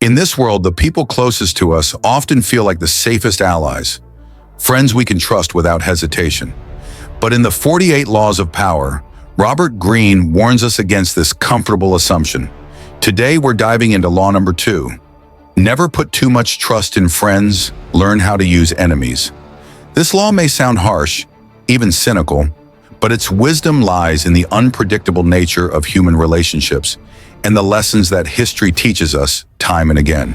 In this world, the people closest to us often feel like the safest allies, friends we can trust without hesitation. But in the 48 Laws of Power, Robert Greene warns us against this comfortable assumption. Today, we're diving into law number 2. Never put too much trust in friends, learn how to use enemies. This law may sound harsh, even cynical, but its wisdom lies in the unpredictable nature of human relationships and the lessons that history teaches us time and again.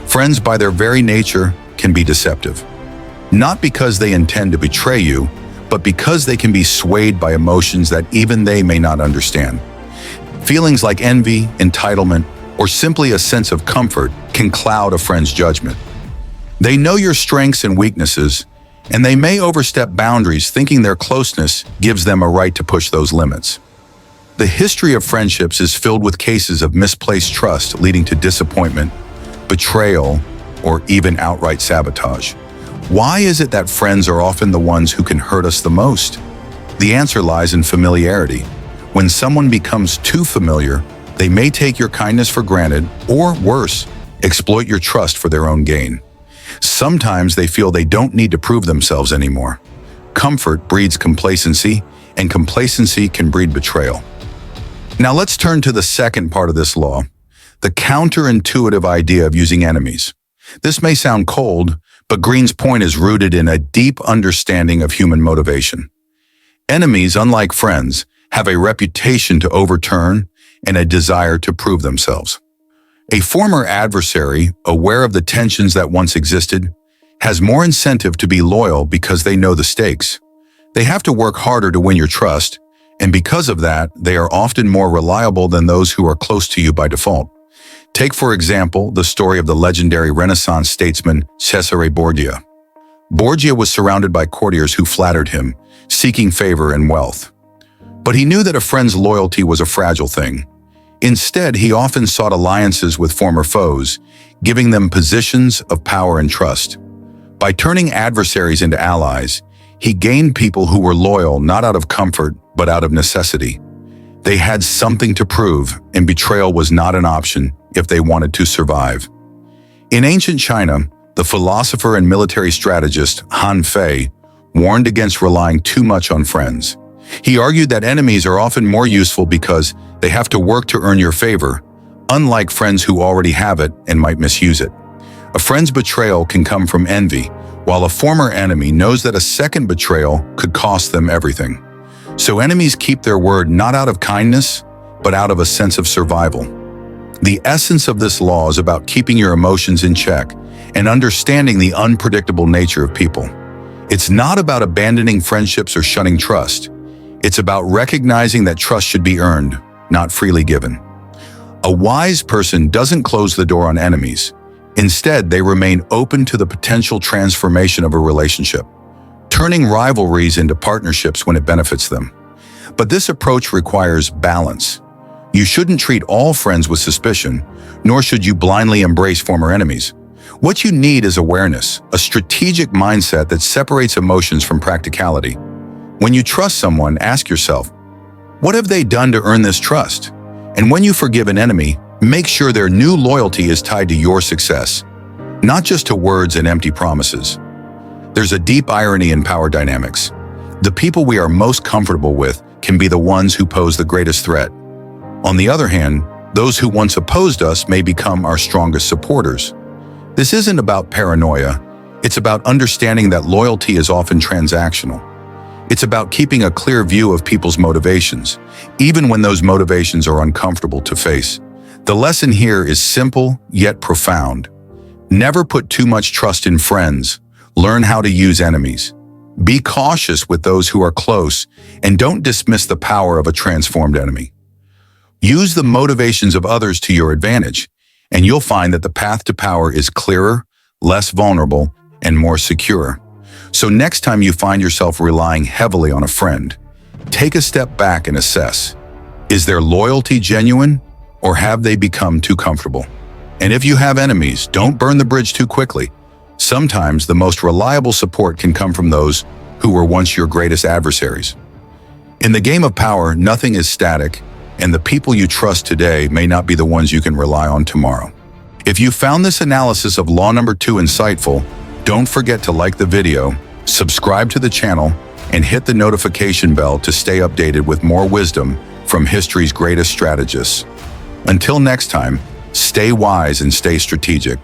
Friends, by their very nature, can be deceptive. Not because they intend to betray you, but because they can be swayed by emotions that even they may not understand. Feelings like envy, entitlement, or simply a sense of comfort can cloud a friend's judgment. They know your strengths and weaknesses, and they may overstep boundaries thinking their closeness gives them a right to push those limits. The history of friendships is filled with cases of misplaced trust leading to disappointment, betrayal, or even outright sabotage. Why is it that friends are often the ones who can hurt us the most? The answer lies in familiarity. When someone becomes too familiar, they may take your kindness for granted, or worse, exploit your trust for their own gain. Sometimes they feel they don't need to prove themselves anymore. Comfort breeds complacency, and complacency can breed betrayal. Now let's turn to the second part of this law, the counterintuitive idea of using enemies. This may sound cold, but Greene's point is rooted in a deep understanding of human motivation. Enemies, unlike friends, have a reputation to overturn and a desire to prove themselves. A former adversary, aware of the tensions that once existed, has more incentive to be loyal because they know the stakes. They have to work harder to win your trust, and because of that, they are often more reliable than those who are close to you by default. Take, for example, the story of the legendary Renaissance statesman Cesare Borgia. Borgia was surrounded by courtiers who flattered him, seeking favor and wealth. But he knew that a friend's loyalty was a fragile thing. Instead, he often sought alliances with former foes, giving them positions of power and trust. By turning adversaries into allies, he gained people who were loyal not out of comfort, but out of necessity. They had something to prove, and betrayal was not an option if they wanted to survive. In ancient China, the philosopher and military strategist Han Fei warned against relying too much on friends. He argued that enemies are often more useful because they have to work to earn your favor, unlike friends who already have it and might misuse it. A friend's betrayal can come from envy, while a former enemy knows that a second betrayal could cost them everything. So enemies keep their word not out of kindness, but out of a sense of survival. The essence of this law is about keeping your emotions in check and understanding the unpredictable nature of people. It's not about abandoning friendships or shunning trust. It's about recognizing that trust should be earned, not freely given. A wise person doesn't close the door on enemies. Instead, they remain open to the potential transformation of a relationship, turning rivalries into partnerships when it benefits them. But this approach requires balance. You shouldn't treat all friends with suspicion, nor should you blindly embrace former enemies. What you need is awareness, a strategic mindset that separates emotions from practicality. When you trust someone, ask yourself, what have they done to earn this trust? And when you forgive an enemy, make sure their new loyalty is tied to your success, not just to words and empty promises. There's a deep irony in power dynamics. The people we are most comfortable with can be the ones who pose the greatest threat. On the other hand, those who once opposed us may become our strongest supporters. This isn't about paranoia. It's about understanding that loyalty is often transactional. It's about keeping a clear view of people's motivations, even when those motivations are uncomfortable to face. The lesson here is simple yet profound. Never put too much trust in friends. Learn how to use enemies. Be cautious with those who are close, and don't dismiss the power of a transformed enemy. Use the motivations of others to your advantage, and you'll find that the path to power is clearer, less vulnerable, and more secure. So next time you find yourself relying heavily on a friend, take a step back and assess. Is their loyalty genuine, or have they become too comfortable? And if you have enemies, don't burn the bridge too quickly. Sometimes the most reliable support can come from those who were once your greatest adversaries. In the game of power, nothing is static, and the people you trust today may not be the ones you can rely on tomorrow. If you found this analysis of law number 2 insightful, don't forget to like the video, subscribe to the channel, and hit the notification bell to stay updated with more wisdom from history's greatest strategists. Until next time, stay wise and stay strategic.